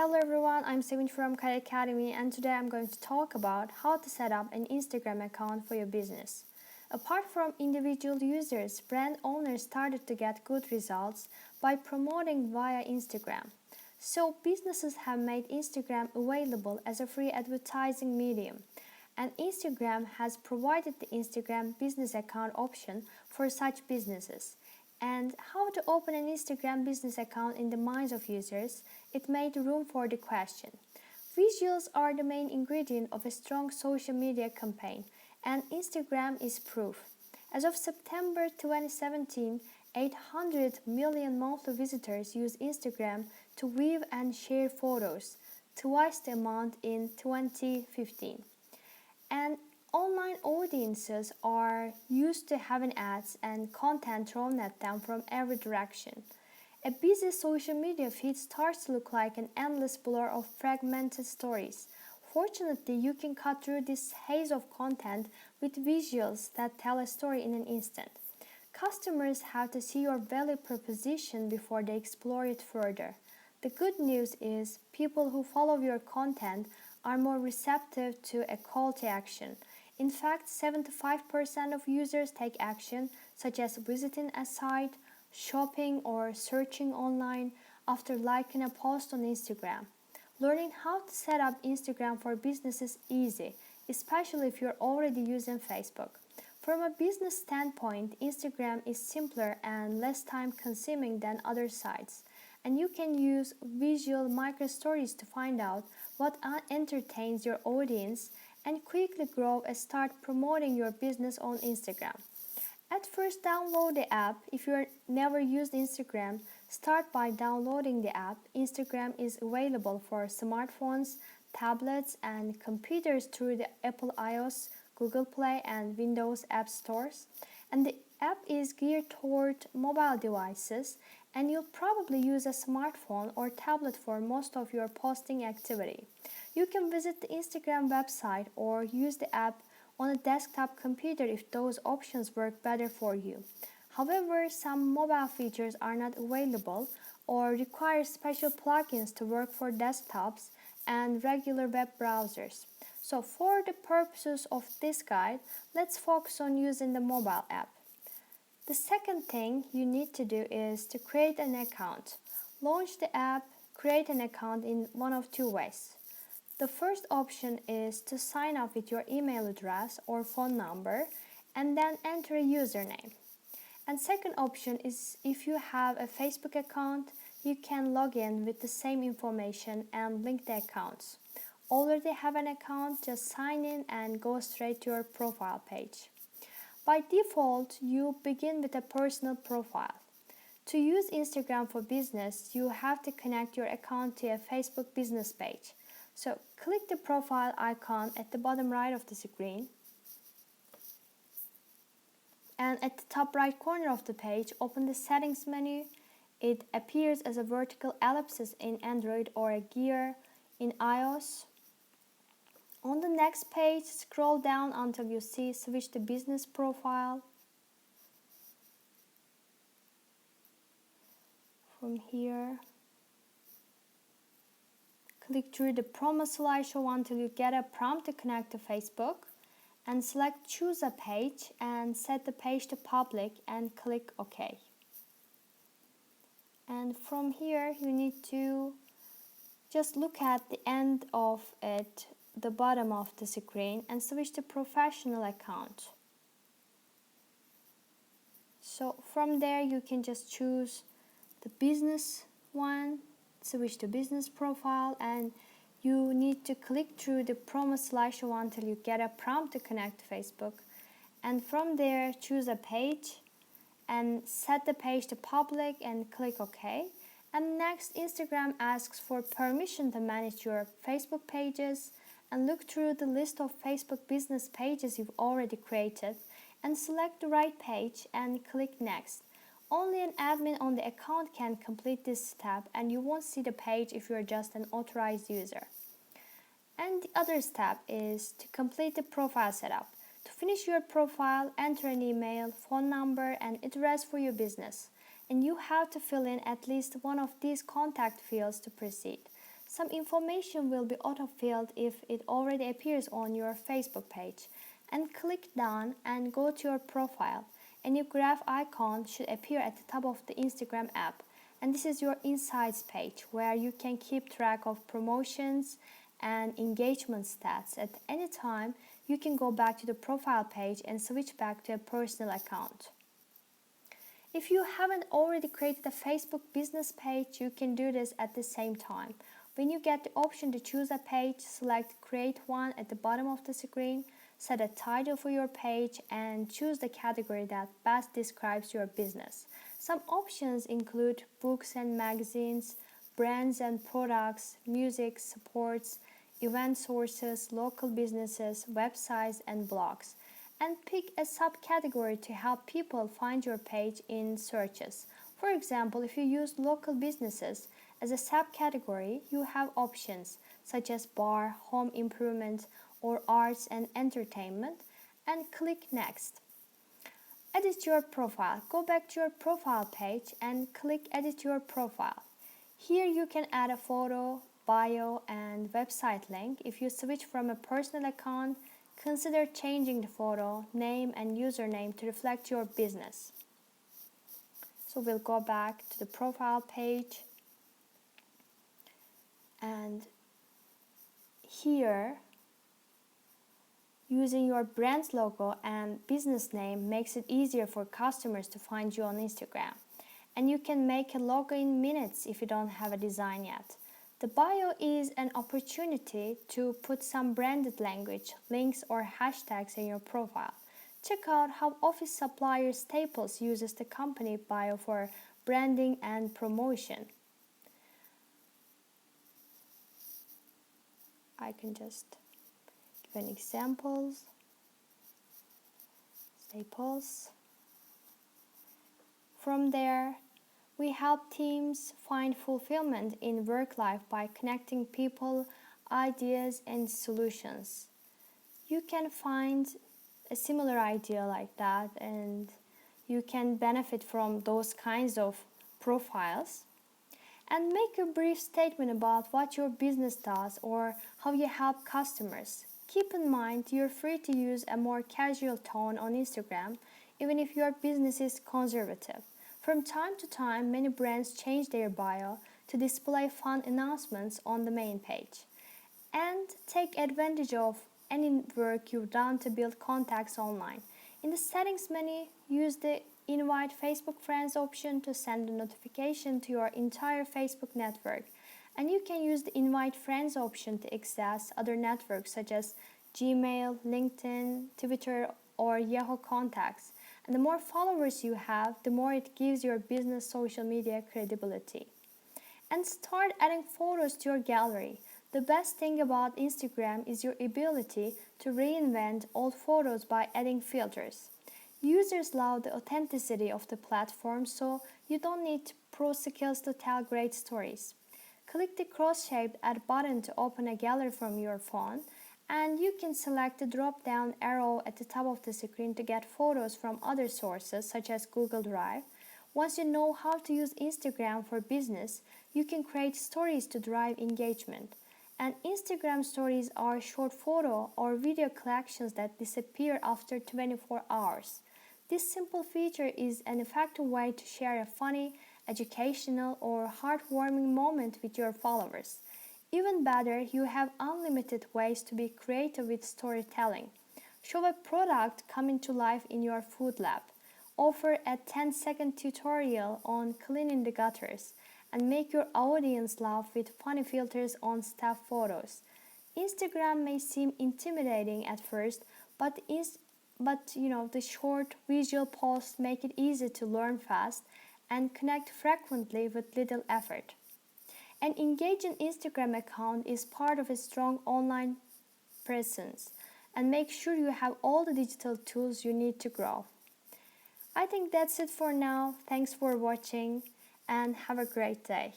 Hello everyone, I'm Sevinch from Kale Academy, and today I'm going to talk about how to set up an Instagram account for your business. Apart from individual users, brand owners started to get good results by promoting via Instagram. So businesses have made Instagram available as a free advertising medium, and Instagram has provided the Instagram business account option for such businesses. And how to open an Instagram business account in the minds of users, it made room for the question. Visuals are the main ingredient of a strong social media campaign, and Instagram is proof. As of September 2017, 800 million monthly visitors use Instagram to view and share photos, twice the amount in 2015. And online audiences are used to having ads and content thrown at them from every direction. A busy social media feed starts to look like an endless blur of fragmented stories. Fortunately, you can cut through this haze of content with visuals that tell a story in an instant. Customers have to see your value proposition before they explore it further. The good news is people who follow your content are more receptive to a call to action. In fact, 75% of users take action, such as visiting a site, shopping, or searching online after liking a post on Instagram. Learning how to set up Instagram for business is easy, especially if you're already using Facebook. From a business standpoint, Instagram is simpler and less time consuming than other sites, and you can use visual micro stories to find out what entertains your audience and quickly grow and start promoting your business on Instagram. At first, download the app. If you've never used Instagram, start by downloading the app. Instagram is available for smartphones, tablets, and computers through the Apple iOS, Google Play, and Windows app stores. And the app is geared toward mobile devices, and you'll probably use a smartphone or tablet for most of your posting activity. You can visit the Instagram website or use the app on a desktop computer if those options work better for you. However, some mobile features are not available or require special plugins to work for desktops and regular web browsers. So for the purposes of this guide, let's focus on using the mobile app. The second thing you need to do is to create an account. Launch the app, create an account in one of two ways. The first option is to sign up with your email address or phone number and then enter a username. And second option is if you have a Facebook account, you can log in with the same information and link the accounts. Already have an account, just sign in and go straight to your profile page. By default, you begin with a personal profile. To use Instagram for business, you have to connect your account to a Facebook business page. So click the profile icon at the bottom right of the screen. And at the top right corner of the page, open the settings menu. It appears as a vertical ellipsis in Android or a gear in iOS. On the next page, scroll down until you see switch to business profile. From here, click through the promo slideshow until you get a prompt to connect to Facebook, and select choose a page and set the page to public and click OK. And from here, you need to just look at the end of it, the bottom of the screen, and switch to professional account. So from there you can just choose the business one, switch to business profile, and you need to click through the promo slideshow until you get a prompt to connect to Facebook, and from there choose a page and set the page to public and click OK. And next, Instagram asks for permission to manage your Facebook pages, and look through the list of Facebook business pages you've already created and select the right page and click next. Only an admin on the account can complete this step, and you won't see the page if you're just an authorized user. And the other step is to complete the profile setup. To finish your profile, enter an email, phone number, and address for your business. And you have to fill in at least one of these contact fields to proceed. Some information will be auto-filled if it already appears on your Facebook page. And click Done and go to your profile. A new graph icon should appear at the top of the Instagram app. And this is your Insights page where you can keep track of promotions and engagement stats. At any time, you can go back to the profile page and switch back to a personal account. If you haven't already created a Facebook business page, you can do this at the same time. When you get the option to choose a page, select Create One at the bottom of the screen, set a title for your page, and choose the category that best describes your business. Some options include books and magazines, brands and products, music, sports, event sources, local businesses, websites, and blogs. And pick a subcategory to help people find your page in searches. For example, if you use local businesses as a subcategory, you have options such as bar, home improvement, or arts and entertainment, and click Next. Edit your profile. Go back to your profile page and click Edit your profile. Here you can add a photo, bio, and website link. If you switch from a personal account, consider changing the photo, name, and username to reflect your business. So we'll go back to the profile page, and here using your brand's logo and business name makes it easier for customers to find you on Instagram. And you can make a logo in minutes if you don't have a design yet. The bio is an opportunity to put some branded language, links, or hashtags in your profile. Check out how office supplier Staples uses the company bio for branding and promotion. I can just give an example. Staples. From there, we help teams find fulfillment in work life by connecting people, ideas, and solutions. You can find a similar idea like that, and you can benefit from those kinds of profiles. And make a brief statement about what your business does or how you help customers. Keep in mind you're free to use a more casual tone on Instagram, even if your business is conservative. From time to time, many brands change their bio to display fun announcements on the main page. And take advantage of any work you've done to build contacts online. In the settings menu, use the Invite Facebook Friends option to send a notification to your entire Facebook network. And you can use the Invite Friends option to access other networks such as Gmail, LinkedIn, Twitter, or Yahoo contacts. And the more followers you have, the more it gives your business social media credibility. And start adding photos to your gallery. The best thing about Instagram is your ability to reinvent old photos by adding filters. Users love the authenticity of the platform, so you don't need pro skills to tell great stories. Click the cross-shaped Add button to open a gallery from your phone, and you can select the drop-down arrow at the top of the screen to get photos from other sources such as Google Drive. Once you know how to use Instagram for business, you can create stories to drive engagement. And Instagram stories are short photo or video collections that disappear after 24 hours. This simple feature is an effective way to share a funny, educational, or heartwarming moment with your followers. Even better, you have unlimited ways to be creative with storytelling. Show a product coming to life in your food lab. Offer a 10-second tutorial on cleaning the gutters, and make your audience laugh with funny filters on staff photos. Instagram may seem intimidating at first, but the short visual posts make it easy to learn fast and connect frequently with little effort. An engaging Instagram account is part of a strong online presence, and make sure you have all the digital tools you need to grow. I think that's it for now. Thanks for watching and have a great day.